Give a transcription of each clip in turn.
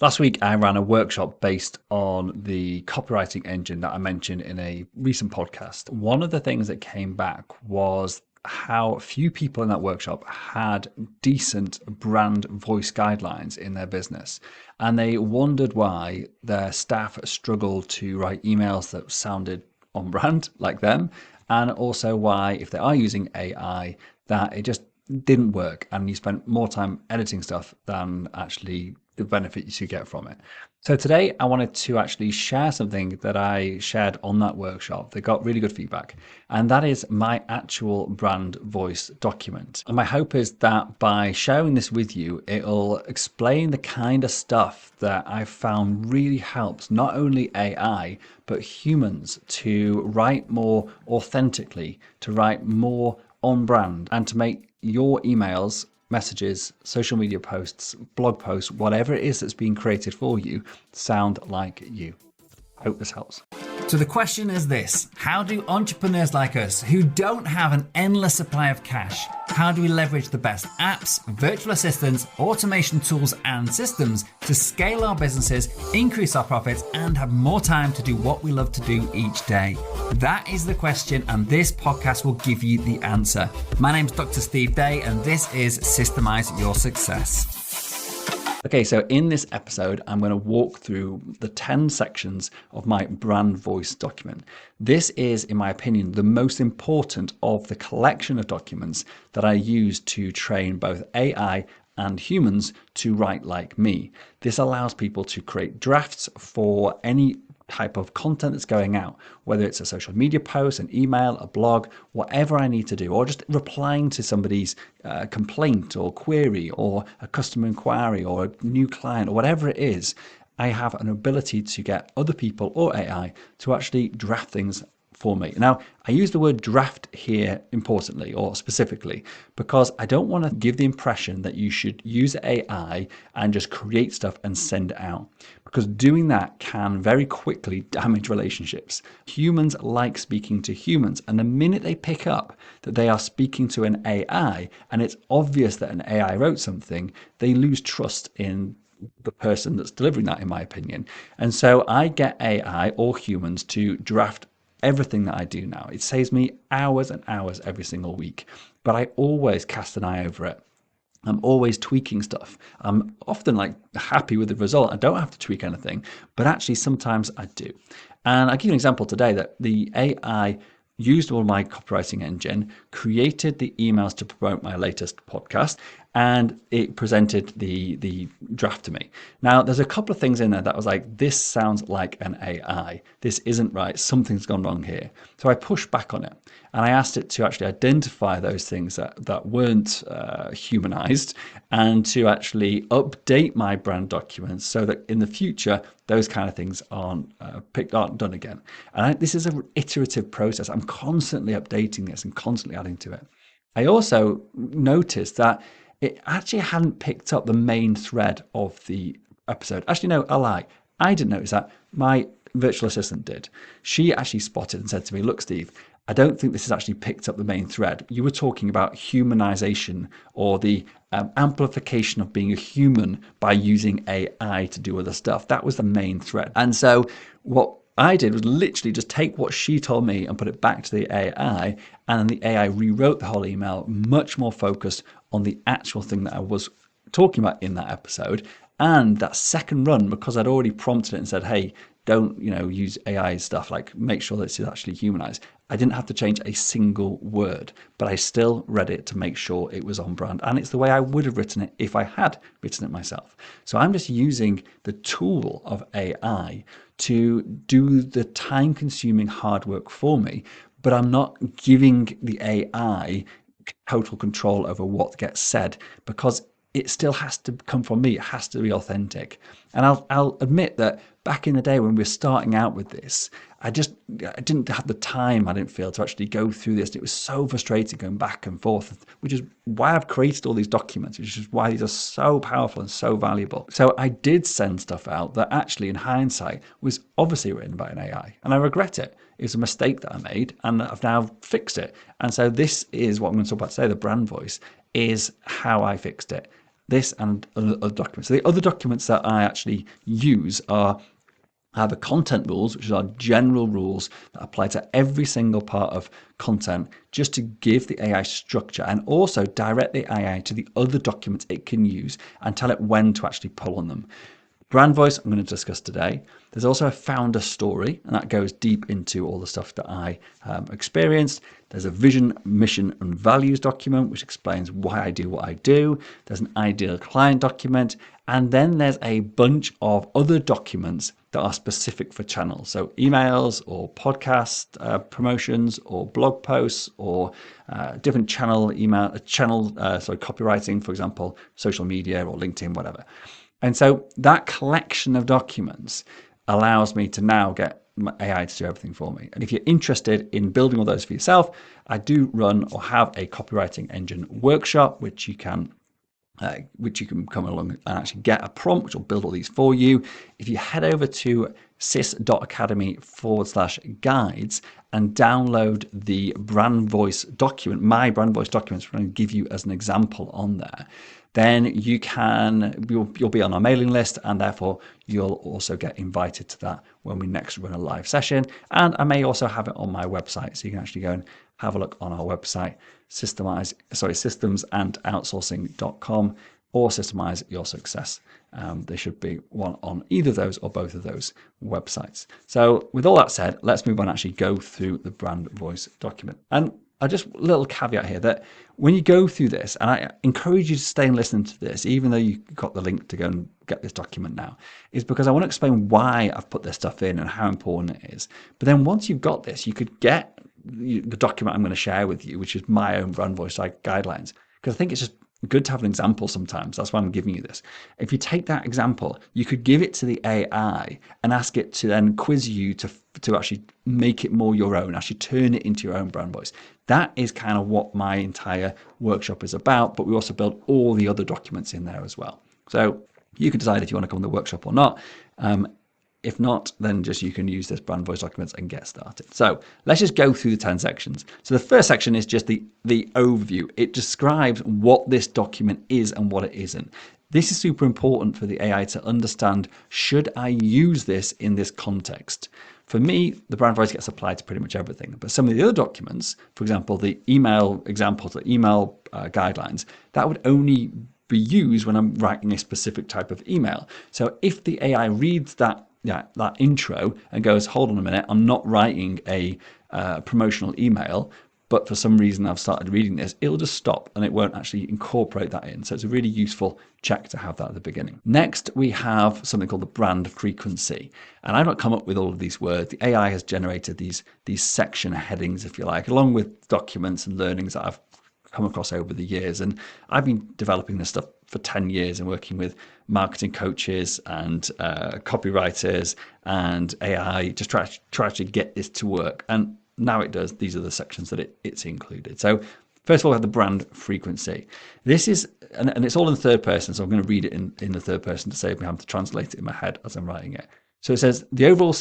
Last week, I ran a workshop based on the copywriting engine that I mentioned in a recent podcast. One of the things that came back was how few people in that workshop had decent brand voice guidelines in their business. And they wondered why their staff struggled to write emails that sounded on brand like them. And also why, if they are using AI, that it just didn't work and you spent more time editing stuff than actually the benefits you get from it. So today I wanted to actually share something that I shared on that workshop that got really good feedback, and that is my actual brand voice document. And my hope is that by sharing this with you, it'll explain the kind of stuff that I've found really helps not only AI, but humans to write more authentically, to write more on brand, and to make your emails, messages, social media posts, blog posts, whatever it is that's being created for you, sound like you. I hope this helps. So the question is this: how do entrepreneurs like us, who don't have an endless supply of cash, how do we leverage the best apps, virtual assistants, automation tools, and systems to scale our businesses, increase our profits, and have more time to do what we love to do each day? That is the question, and this podcast will give you the answer. My name's Dr. Steve Day, and this is Systemise Your Success. Okay, so in this episode, I'm going to walk through the 10 sections of my brand voice document. This is, in my opinion, the most important of the collection of documents that I use to train both AI and humans to write like me. This allows people to create drafts for any type of content that's going out, whether it's a social media post, an email, a blog, whatever I need to do, or just replying to somebody's complaint or query or a customer inquiry or a new client or whatever it is. I have an ability to get other people or AI to actually draft things for me. Now, I use the word draft here importantly or specifically because I don't want to give the impression that you should use AI and just create stuff and send it out, because doing that can very quickly damage relationships. Humans like speaking to humans, and the minute they pick up that they are speaking to an AI and it's obvious that an AI wrote something, they lose trust in the person that's delivering that, in my opinion. And so I get AI or humans to draft everything that I do now. It saves me hours and hours every single week, but I always cast an eye over it. I'm always tweaking stuff. I'm often happy with the result. I don't have to tweak anything, but actually sometimes I do. And I'll give you an example today that the AI used all my copywriting engine, created the emails to promote my latest podcast, and it presented the draft to me. Now, there's a couple of things in there that was like, this sounds like an AI. This isn't right. Something's gone wrong here. So I pushed back on it and I asked it to actually identify those things that weren't humanized and to actually update my brand documents so that in the future, those kind of things aren't done again. And this is an iterative process. I'm constantly updating this and constantly adding to it. I also noticed that it actually hadn't picked up the main thread of the episode. Actually, no, I lie. I didn't notice that. My virtual assistant did. She actually spotted and said to me, look, Steve, I don't think this has actually picked up the main thread. You were talking about humanization or the amplification of being a human by using AI to do other stuff. That was the main thread. And so what I did was literally just take what she told me and put it back to the AI, and then the AI rewrote the whole email, much more focused on the actual thing that I was talking about in that episode. And that second run, because I'd already prompted it and said, hey, don't use AI stuff, make sure that it's actually humanized. I didn't have to change a single word, but I still read it to make sure it was on brand. And it's the way I would have written it if I had written it myself. So I'm just using the tool of AI to do the time-consuming hard work for me, but I'm not giving the AI total control over what gets said, because it still has to come from me. It has to be authentic. And I'll admit that back in the day when we were starting out with this, I didn't have the time, I didn't feel, to actually go through this. It was so frustrating going back and forth, which is why I've created all these documents, which is why these are so powerful and so valuable. So I did send stuff out that actually, in hindsight, was obviously written by an AI. And I regret it. It was a mistake that I made, and I've now fixed it. And so this is what I'm going to talk about today, the brand voice, is how I fixed it. this and other documents. So the other documents that I actually use are, I have a content rules, which are general rules that apply to every single part of content, just to give the AI structure and also direct the AI to the other documents it can use and tell it when to actually pull on them. Brand voice, I'm going to discuss today. There's also a founder story, and that goes deep into all the stuff that I experienced. There's a vision, mission, and values document, which explains why I do what I do. There's an ideal client document. And then there's a bunch of other documents that are specific for channels. So emails or podcast promotions or blog posts or different channel copywriting, for example, social media or LinkedIn, whatever. And so that collection of documents allows me to now get my AI to do everything for me. And if you're interested in building all those for yourself, I do run or have a copywriting engine workshop, which you can come along and actually get a prompt, which will build all these for you. If you head over to sys.academy/guides and download the brand voice document, my brand voice documents, I'm going to give you as an example on there, then you'll be on our mailing list, and therefore you'll also get invited to that when we next run a live session. And I may also have it on my website, so you can actually go and have a look on our website, systemsandoutsourcing.com or Systemise Your Success. There should be one on either of those or both of those websites. So with all that said, let's move on and actually go through the brand voice document. And just a little caveat here that when you go through this, and I encourage you to stay and listen to this, even though you've got the link to go and get this document now, is because I want to explain why I've put this stuff in and how important it is. But then once you've got this, you could get the document I'm going to share with you, which is my own brand voice guidelines, because I think it's just good to have an example sometimes. That's why I'm giving you this. If you take that example, you could give it to the AI and ask it to then quiz you to actually make it more your own, actually turn it into your own brand voice. That is kind of what my entire workshop is about, but we also build all the other documents in there as well. So you can decide if you want to come to the workshop or not. If not, then just you can use this brand voice documents and get started. So let's just go through the 10 sections. So the first section is just the overview. It describes what this document is and what it isn't. This is super important for the AI to understand, should I use this in this context? For me, the brand voice gets applied to pretty much everything. But some of the other documents, for example, the email examples, the email guidelines, that would only be used when I'm writing a specific type of email. So if the AI reads that intro and goes, hold on a minute, I'm not writing a promotional email, but for some reason I've started reading this, it'll just stop and it won't actually incorporate that in. So it's a really useful check to have that at the beginning. Next, we have something called the brand frequency. And I've not come up with all of these words. The AI has generated these section headings, if you like, along with documents and learnings that I've come across over the years. And I've been developing this stuff for 10 years and working with marketing coaches and copywriters and AI to try to actually get this to work. And now it does. These are the sections that it's included. So first of all, we have the brand frequency. This is, and it's all in third person, so I'm going to read it in the third person to save me having to translate it in my head as I'm writing it. So it says, the overall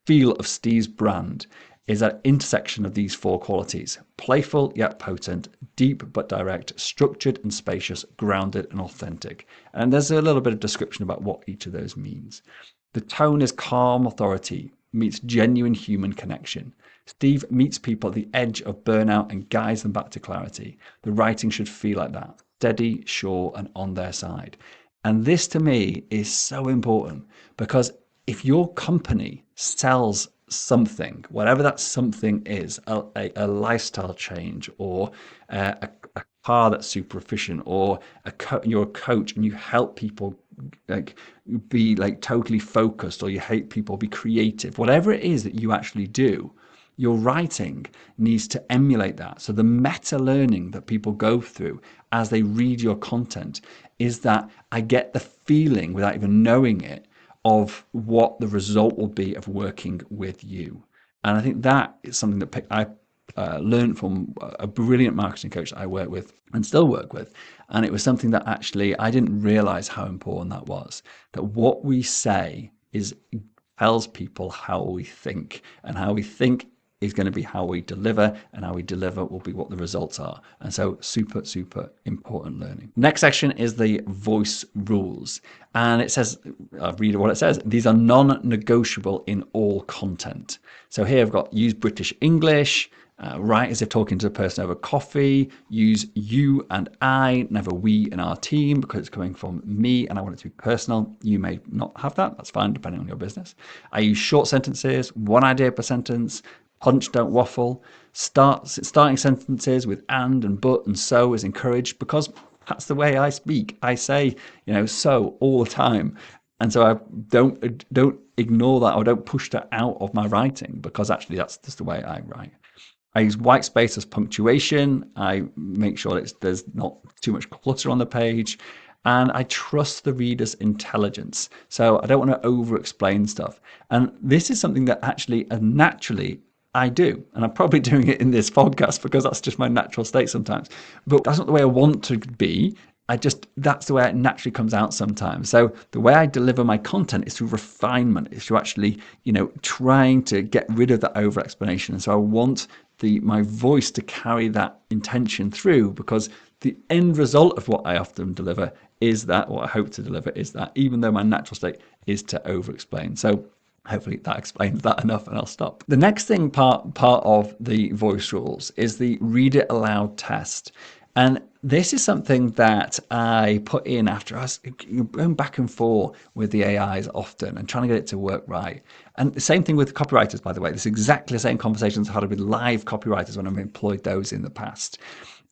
feel of Steve's brand is an intersection of these four qualities: playful yet potent, deep but direct, structured and spacious, grounded and authentic. And there's a little bit of description about what each of those means. The tone is calm authority meets genuine human connection. Steve meets people at the edge of burnout and guides them back to clarity. The writing should feel like that: steady, sure, and on their side. And this to me is so important, because if your company sells something, whatever that something is, a lifestyle change, or a car that's super efficient, or you're a coach and you help people be totally focused, or you help people be creative, whatever it is that you actually do, your writing needs to emulate that. So the meta learning that people go through as they read your content is that I get the feeling, without even knowing it, of what the result will be of working with you. And I think that is something that I learned from a brilliant marketing coach that I work with and still work with. And it was something that actually I didn't realize how important that was, that what we say tells people how we think, and how we think is going to be how we deliver, and how we deliver will be what the results are. And so super, super important learning. Next section is the voice rules. And it says, I'll read what it says. These are non-negotiable in all content. So here I've got use British English, write as if talking to a person over coffee, use you and I, never we in our team, because it's coming from me and I want it to be personal. You may not have that. That's fine, depending on your business. I use short sentences, one idea per sentence, punch, don't waffle. Starting sentences with and but and so is encouraged, because that's the way I speak. I say, so all the time. And so I don't ignore that, or don't push that out of my writing, because actually that's just the way I write. I use white space as punctuation. I make sure there's not too much clutter on the page. And I trust the reader's intelligence. So I don't want to over-explain stuff. And this is something that actually naturally I do. And I'm probably doing it in this podcast because that's just my natural state sometimes. But that's not the way I want to be. That's the way it naturally comes out sometimes. So the way I deliver my content is through refinement, is through actually, trying to get rid of that over explanation. And so I want my voice to carry that intention through, because the end result of what I often deliver is that, what I hope to deliver is that, even though my natural state is to over explain. So hopefully that explains that enough, and I'll stop. The next thing, part of the voice rules, is the read it aloud test. And this is something that I put in after I was going back and forth with the AIs often and trying to get it to work right. And the same thing with copywriters, by the way. This is exactly the same conversations I had with live copywriters when I've employed those in the past,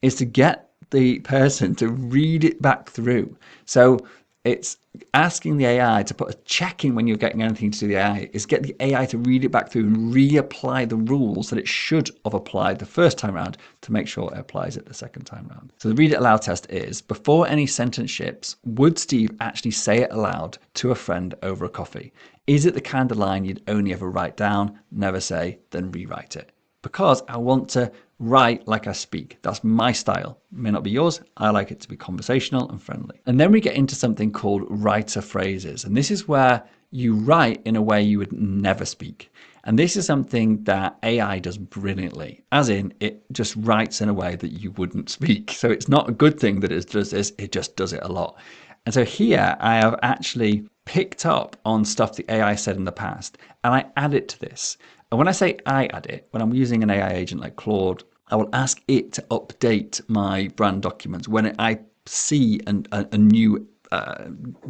is to get the person to read it back through. So it's asking the AI to put a check in when you're getting anything to the AI, is get the AI to read it back through and reapply the rules that it should have applied the first time around to make sure it applies it the second time around. So the read it aloud test is, before any sentence ships, would Steve actually say it aloud to a friend over a coffee? Is it the kind of line you'd only ever write down, never say, then rewrite it? Because I want to write like I speak. That's my style. It may not be yours. I like it to be conversational and friendly. And then we get into something called writer phrases. And this is where you write in a way you would never speak. And this is something that AI does brilliantly, as in it just writes in a way that you wouldn't speak. So it's not a good thing that it does this, it just does it a lot. And so here I have actually picked up on stuff the AI said in the past, and I add it to this. And when I say I add it, when I'm using an AI agent like Claude, I will ask it to update my brand documents when I see a new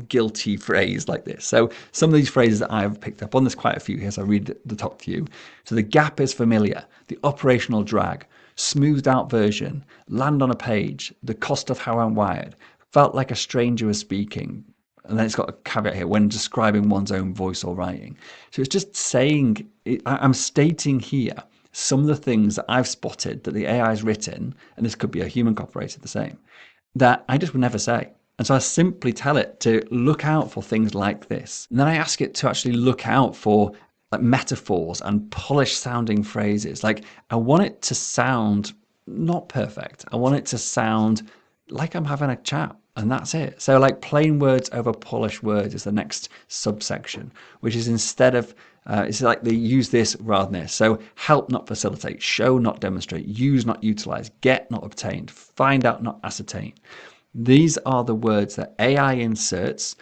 guilty phrase like this. So some of these phrases that I've picked up on, there's quite a few here, so I'll read the top few. So the gap is familiar, the operational drag, smoothed out version, land on a page, the cost of how I'm wired, felt like a stranger was speaking. And then it's got a caveat here, when describing one's own voice or writing. So it's just saying, I'm stating here some of the things that I've spotted that the AI has written, and this could be a human copywriter the same, that I just would never say. And so I simply tell it to look out for things like this. And then I ask it to actually look out for like metaphors and polished sounding phrases. Like I want it to sound not perfect. I want it to sound like I'm having a chat. And that's it. So like plain words over polished words is the next subsection, which is instead of, it's like they use this rather than this. So help, not facilitate, show, not demonstrate, use, not utilize, get, not obtained, find out, not ascertain. These are the words that AI inserts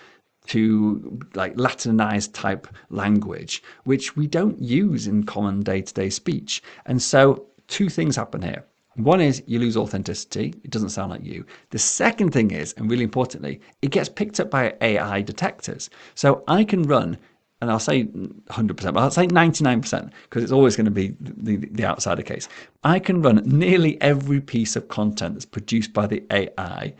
to like Latinized type language, which we don't use in common day-to-day speech. And so two things happen here. One is you lose authenticity. It doesn't sound like you. The second thing is, and really importantly, it gets picked up by AI detectors. So I can run, and I'll say 100%, but I'll say 99% because it's always going to be the outsider case. I can run nearly every piece of content that's produced by the AI,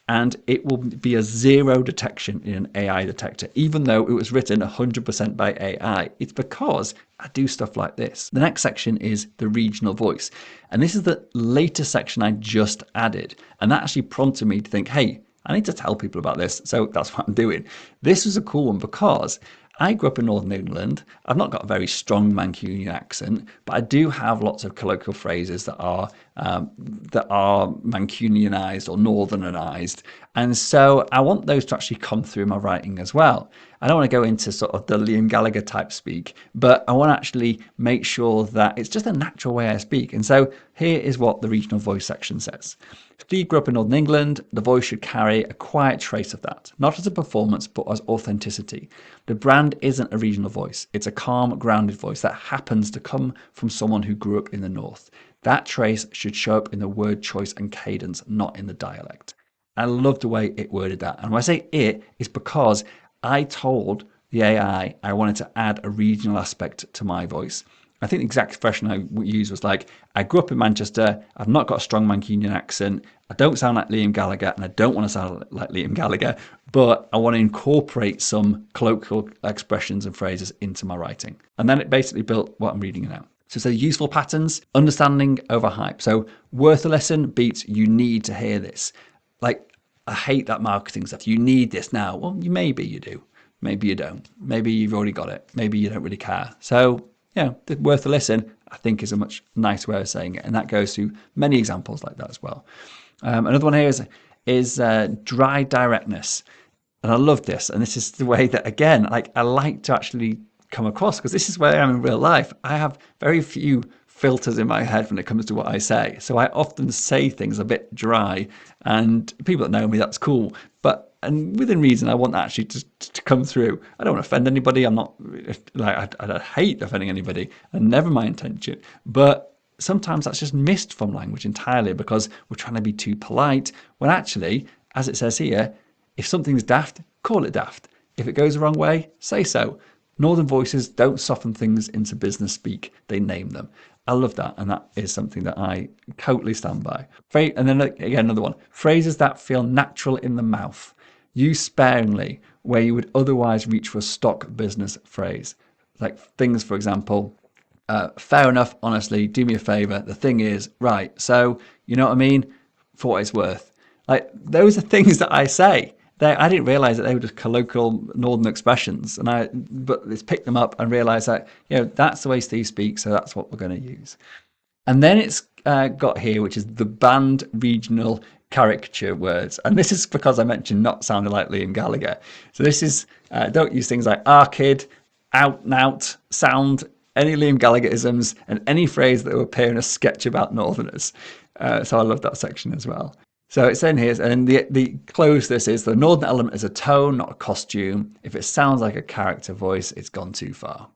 and it will be a zero detection in an AI detector, even though it was written 100% by AI. It's because I do stuff like this. The next section is the regional voice. And this is the latest section I just added. And that actually prompted me to think, hey, I need to tell people about this. So that's what I'm doing. This was a cool one because I grew up in Northern England. I've not got a very strong Mancunian accent, but I do have lots of colloquial phrases that are that are Mancunianized or Northernized. And so I want those to actually come through my writing as well. I don't want to go into sort of the Liam Gallagher type speak, but I want to actually make sure that it's just a natural way I speak. And so here is what the regional voice section says. If Steve grew up in Northern England, the voice should carry a quiet trace of that, not as a performance, but as authenticity. The brand isn't a regional voice. It's a calm, grounded voice that happens to come from someone who grew up in the North. That trace should show up in the word choice and cadence, not in the dialect. I love the way it worded that. And when I say it, it's because I told the AI I wanted to add a regional aspect to my voice. I think the exact expression I used was like, I grew up in Manchester, I've not got a strong Mancunian accent, I don't sound like Liam Gallagher, and I don't want to sound like Liam Gallagher, but I want to incorporate some colloquial expressions and phrases into my writing. And then it basically built what I'm reading now. So it says useful patterns, understanding over hype. So worth a listen beats you need to hear this. Like, I hate that marketing stuff. You need this now. Well, maybe you do. Maybe you don't. Maybe you've already got it. Maybe you don't really care. So, worth a listen, I think, is a much nicer way of saying it. And that goes through many examples like that as well. Another one here is dry directness. And I love this. And this is the way that, again, like I like to actually come across, because this is where I am in real life. I have very few filters in my head when it comes to what I say. So I often say things a bit dry, and people that know me, that's cool. And within reason, I want that actually to come through. I don't want to offend anybody. I'm not like, I hate offending anybody, and never my intention. But sometimes that's just missed from language entirely because we're trying to be too polite, when actually, as it says here, if something's daft, call it daft. If it goes the wrong way, say so. Northern voices don't soften things into business speak, they name them. I love that, and that is something that I totally stand by. And then again, another one. Phrases that feel natural in the mouth. Use sparingly where you would otherwise reach for a stock business phrase. Like things, for example, fair enough, honestly, do me a favor. The thing is, right, so, you know what I mean? For what it's worth. Like, those are things that I say. I didn't realize that they were just colloquial northern expressions, but it's picked them up and realized that, that's the way Steve speaks, so that's what we're going to use. And then it's got here, which is the banned regional caricature words. And this is because I mentioned not sounding like Liam Gallagher. So this is, don't use things like arkid, out and out, sound, any Liam Gallagher-isms, and any phrase that will appear in a sketch about Northerners. So I love that section as well. So it's in here, and the close this is, the Northern element is a tone, not a costume. If it sounds like a character voice, it's gone too far.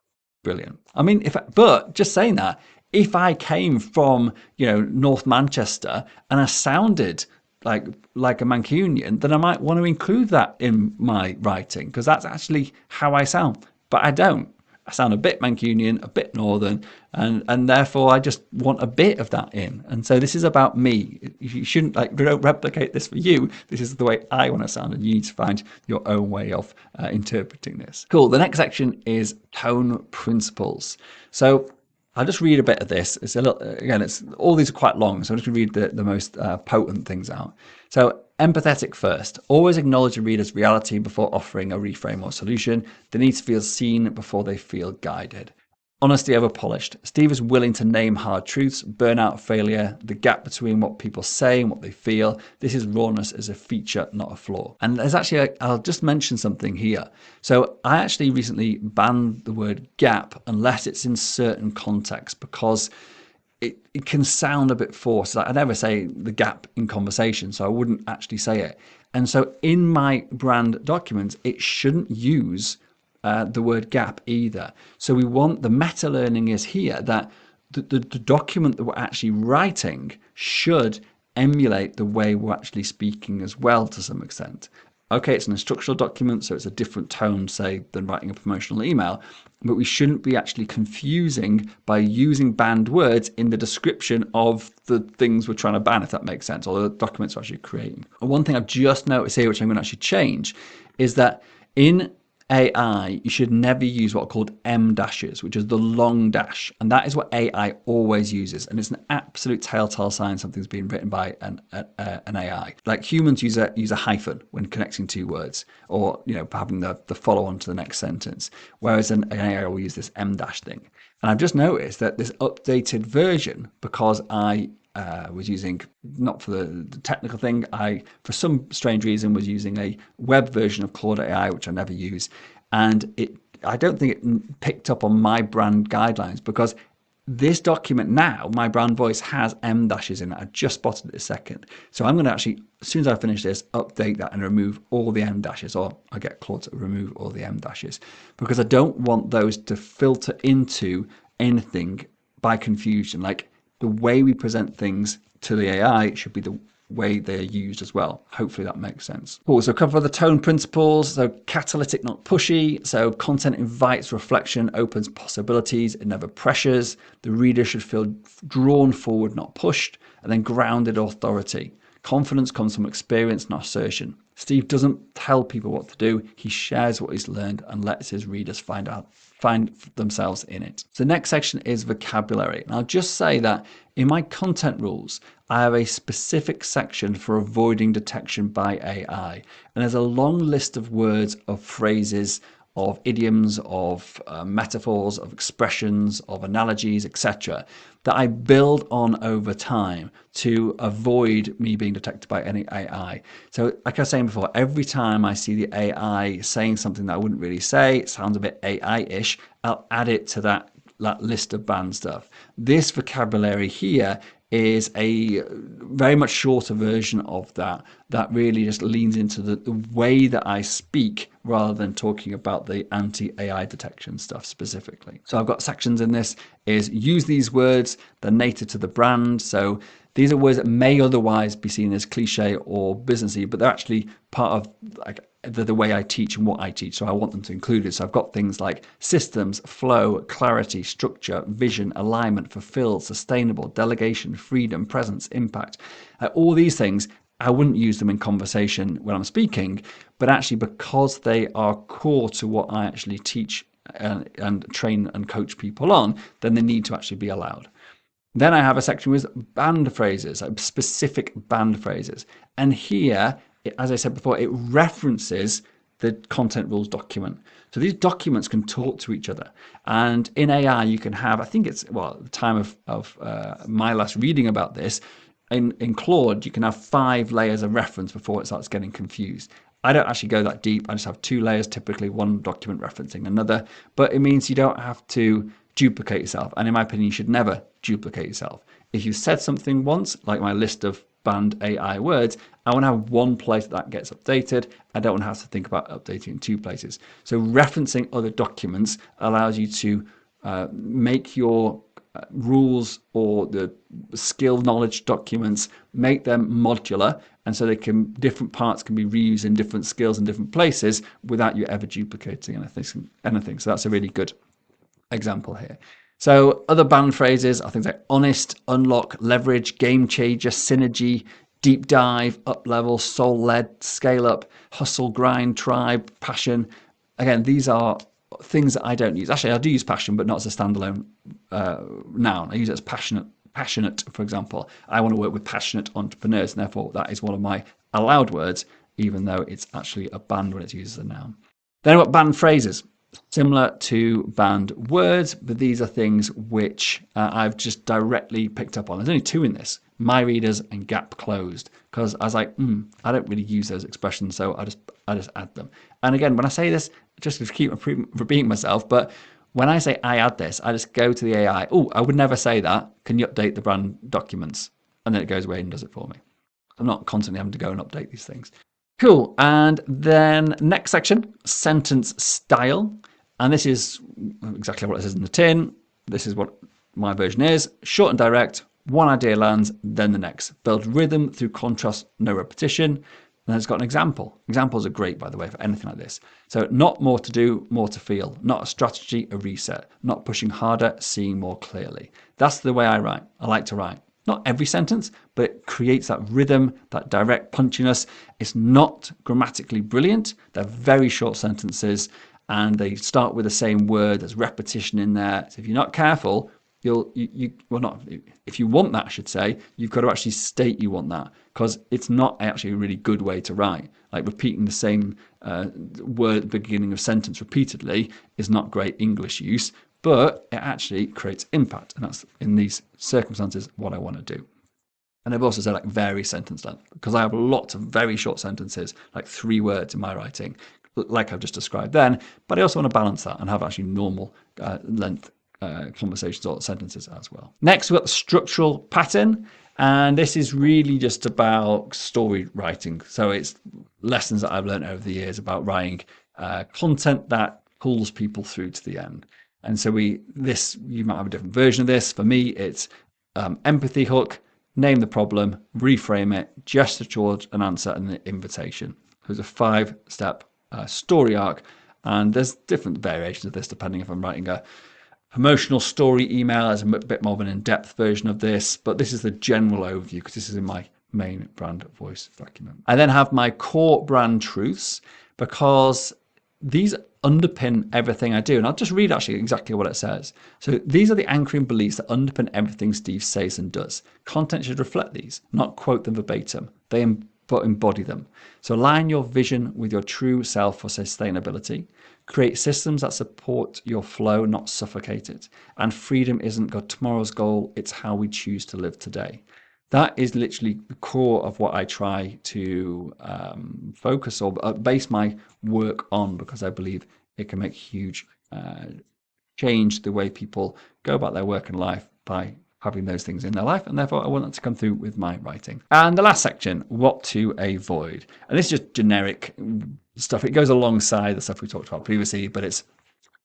Brilliant. I mean, but just saying that, if I came from, North Manchester and I sounded like a Mancunian, then I might want to include that in my writing, because that's actually how I sound. But I don't. I sound a bit Mancunian, a bit Northern, and therefore I just want a bit of that in. And so this is about me. You shouldn't don't replicate this for you. This is the way I want to sound, and you need to find your own way of interpreting this. Cool. The next section is tone principles. So I'll just read a bit of this. It's a little, again, all these are quite long, so I'm just going to read the most potent things out. So empathetic first. Always acknowledge a reader's reality before offering a reframe or solution. They need to feel seen before they feel guided. Honesty over polished. Steve is willing to name hard truths, burnout, failure, the gap between what people say and what they feel. This is rawness as a feature, not a flaw. And there's actually, I'll just mention something here. So I actually recently banned the word gap unless it's in certain contexts, because it can sound a bit forced. I never say the gap in conversation, so I wouldn't actually say it. And so in my brand documents, it shouldn't use the word gap either. So we want, the meta learning is here that the document that we're actually writing should emulate the way we're actually speaking as well to some extent. Okay, it's an instructional document, so it's a different tone, say, than writing a promotional email, but we shouldn't be actually confusing by using banned words in the description of the things we're trying to ban, if that makes sense, or the documents we're actually creating. And one thing I've just noticed here, which I'm going to actually change, is that in AI, you should never use what are called M dashes, which is the long dash. And that is what AI always uses. And it's an absolute telltale sign something's been written by an AI. Like humans use a hyphen when connecting two words, or having the follow on to the next sentence. Whereas an AI will use this M dash thing. And I've just noticed that this updated version, because I was using, not for the technical thing, I, for some strange reason, was using a web version of Claude AI, which I never use. And I don't think it picked up on my brand guidelines, because this document now, my brand voice, has M dashes in it. I just spotted it a second. So I'm going to actually, as soon as I finish this, update that and remove all the M dashes, or I get Claude to remove all the M dashes, because I don't want those to filter into anything by confusion. Like, the way we present things to the AI should be the way they're used as well. Hopefully that makes sense. Cool. So cover the tone principles. So catalytic, not pushy. So content invites reflection, opens possibilities. It never pressures. The reader should feel drawn forward, not pushed. And then grounded authority. Confidence comes from experience, not assertion. Steve doesn't tell people what to do. He shares what he's learned and lets his readers find themselves in it. So the next section is vocabulary. And I'll just say that in my content rules, I have a specific section for avoiding detection by AI. And there's a long list of words, of phrases, of idioms, of metaphors, of expressions, of analogies, etc., that I build on over time to avoid me being detected by any AI. So like I was saying before, every time I see the AI saying something that I wouldn't really say, it sounds a bit AI-ish, I'll add it to that list of banned stuff. This vocabulary here is a very much shorter version of that really just leans into the way that I speak rather than talking about the anti-AI detection stuff specifically. So I've got sections in this is use these words, they're native to the brand. So these are words that may otherwise be seen as cliche or businessy, but they're actually part of like the way I teach and what I teach. So I want them to include it. So I've got things like systems, flow, clarity, structure, vision, alignment, fulfill, sustainable, delegation, freedom, presence, impact. All these things, I wouldn't use them in conversation when I'm speaking, but actually because they are core to what I actually teach and train and coach people on, then they need to actually be allowed. Then I have a section with banned phrases, like specific banned phrases. And here, as I said before, it references the content rules document. So these documents can talk to each other. And in AI, you can have, I think it's, well, at the time of my last reading about this, in Claude, you can have 5 layers of reference before it starts getting confused. I don't actually go that deep. I just have 2 layers, typically one document referencing another, but it means you don't have to duplicate yourself. And in my opinion, you should never duplicate yourself. If you've said something once, like my list of banned AI words, I want to have one place that gets updated. I don't want to have to think about updating in 2 places. So referencing other documents allows you to make your rules or the skill knowledge documents, make them modular, and so different parts can be reused in different skills in different places without you ever duplicating anything. So that's a really good example here. So other banned phrases are things like honest, unlock, leverage, game changer, synergy, deep dive, up level, soul led, scale up, hustle, grind, tribe, passion. Again, these are things that I don't use. Actually, I do use passion, but not as a standalone noun. I use it as passionate, for example. I want to work with passionate entrepreneurs, and therefore that is one of my allowed words, even though it's actually a banned when it's used as a noun. Then I've got banned phrases, similar to banned words, but these are things which I've just directly picked up on. There's only 2 in this, my readers and gap closed, because I was like, I don't really use those expressions, so I just add them. And again, when I say this, just to keep repeating myself, but when I say I add this, I just go to the AI, I would never say that. Can you update the brand documents? And then it goes away and does it for me. I'm not constantly having to go and update these things. Cool. And then next section, sentence style. And this is exactly what it says in the tin. This is what my version is. Short and direct. One idea lands, then the next. Build rhythm through contrast, no repetition. And it's got an example. Examples are great, by the way, for anything like this. So not more to do, more to feel. Not a strategy, a reset. Not pushing harder, seeing more clearly. That's the way I write. I like to write. Not every sentence, but it creates that rhythm, that direct punchiness. It's not grammatically brilliant. They're very short sentences and they start with the same word. There's repetition in there. So if you're not careful, if you want that, I should say, you've got to actually state you want that, because it's not actually a really good way to write. Like repeating the same word at the beginning of a sentence repeatedly is not great English use, but it actually creates impact. And that's, in these circumstances, what I want to do. And I've also said like vary sentence length, because I have lots of very short sentences, like 3 words in my writing, like I've just described then. But I also want to balance that and have actually normal length conversations or sentences as well. Next, we've got the structural pattern. And this is really just about story writing. So it's lessons that I've learned over the years about writing content that pulls people through to the end. And so you might have a different version of this. For me, it's empathy hook, name the problem, reframe it, gesture towards an answer, and an invitation. There's a 5-step story arc. And there's different variations of this depending if I'm writing a promotional story email as a bit more of an in-depth version of this, but this is the general overview because this is in my main brand voice document. I then have my core brand truths because these underpin everything I do. And I'll just read actually exactly what it says. So these are the anchoring beliefs that underpin everything Steve says and does. Content should reflect these, not quote them verbatim. They embody them. So align your vision with your true self for sustainability. Create systems that support your flow, not suffocate it. And freedom isn't tomorrow's goal, it's how we choose to live today. That is literally the core of what I try to focus or base my work on, because I believe it can make huge change the way people go about their work and life by having those things in their life, and therefore I want that to come through with my writing. And the last section, what to avoid. And this is just generic stuff. It goes alongside the stuff we talked about previously, but it's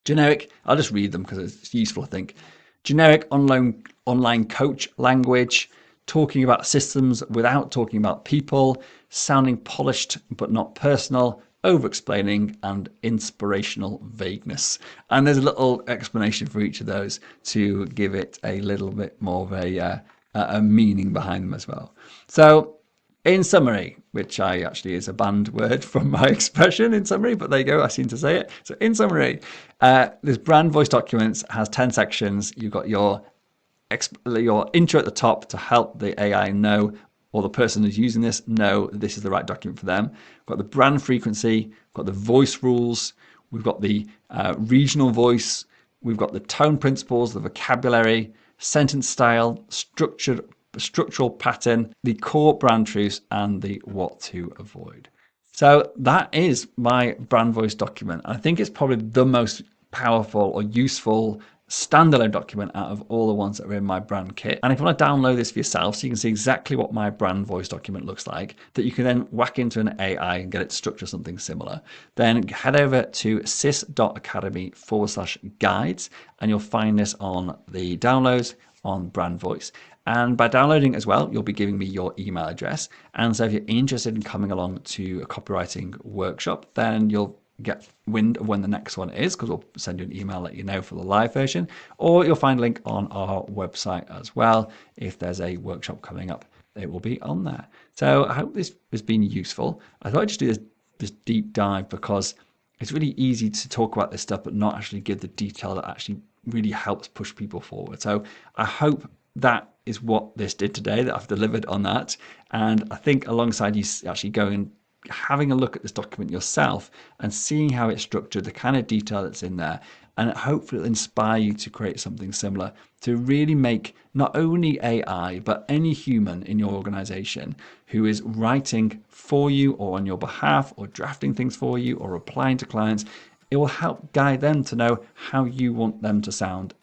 generic. I'll just read them because it's useful, I think. Generic online coach language, talking about systems without talking about people, sounding polished but not personal, over-explaining, and inspirational vagueness. And there's a little explanation for each of those to give it a little bit more of a meaning behind them as well. So in summary, which actually is a banned word from my expression in summary, but there you go, I seem to say it. So in summary, this brand voice documents has 10 sections. You've got your intro at the top to help the AI know, or the person who's using this know this is the right document for them. We've got the brand frequency, we've got the voice rules, we've got the regional voice, we've got the tone principles, the vocabulary, sentence style, structural pattern, the core brand truths, and the what to avoid. So that is my brand voice document. I think it's probably the most powerful or useful standalone document out of all the ones that are in my brand kit. And if you want to download this for yourself so you can see exactly what my brand voice document looks like, that you can then whack into an AI and get it to structure something similar, then head over to sys.academy/guides and you'll find this on the downloads on brand voice. And by downloading as well, you'll be giving me your email address. And so if you're interested in coming along to a copywriting workshop, then you'll get wind of when the next one is, because we'll send you an email, let you know for the live version, or you'll find a link on our website as well. If there's a workshop coming up, it will be on there. So I hope this has been useful. I thought I'd just do this deep dive because it's really easy to talk about this stuff, but not actually give the detail that actually really helps push people forward. So I hope that is what this did today, that I've delivered on that. And I think alongside you actually going having a look at this document yourself and seeing how it's structured, the kind of detail that's in there, and hopefully it'll inspire you to create something similar to really make not only AI, but any human in your organization who is writing for you or on your behalf or drafting things for you or replying to clients, it will help guide them to know how you want them to sound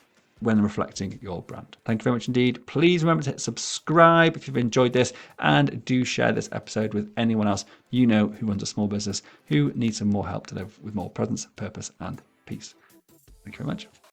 when reflecting your brand. Thank you very much indeed. Please remember to hit subscribe if you've enjoyed this, and do share this episode with anyone else you know who runs a small business who needs some more help to live with more presence, purpose, and peace. Thank you very much.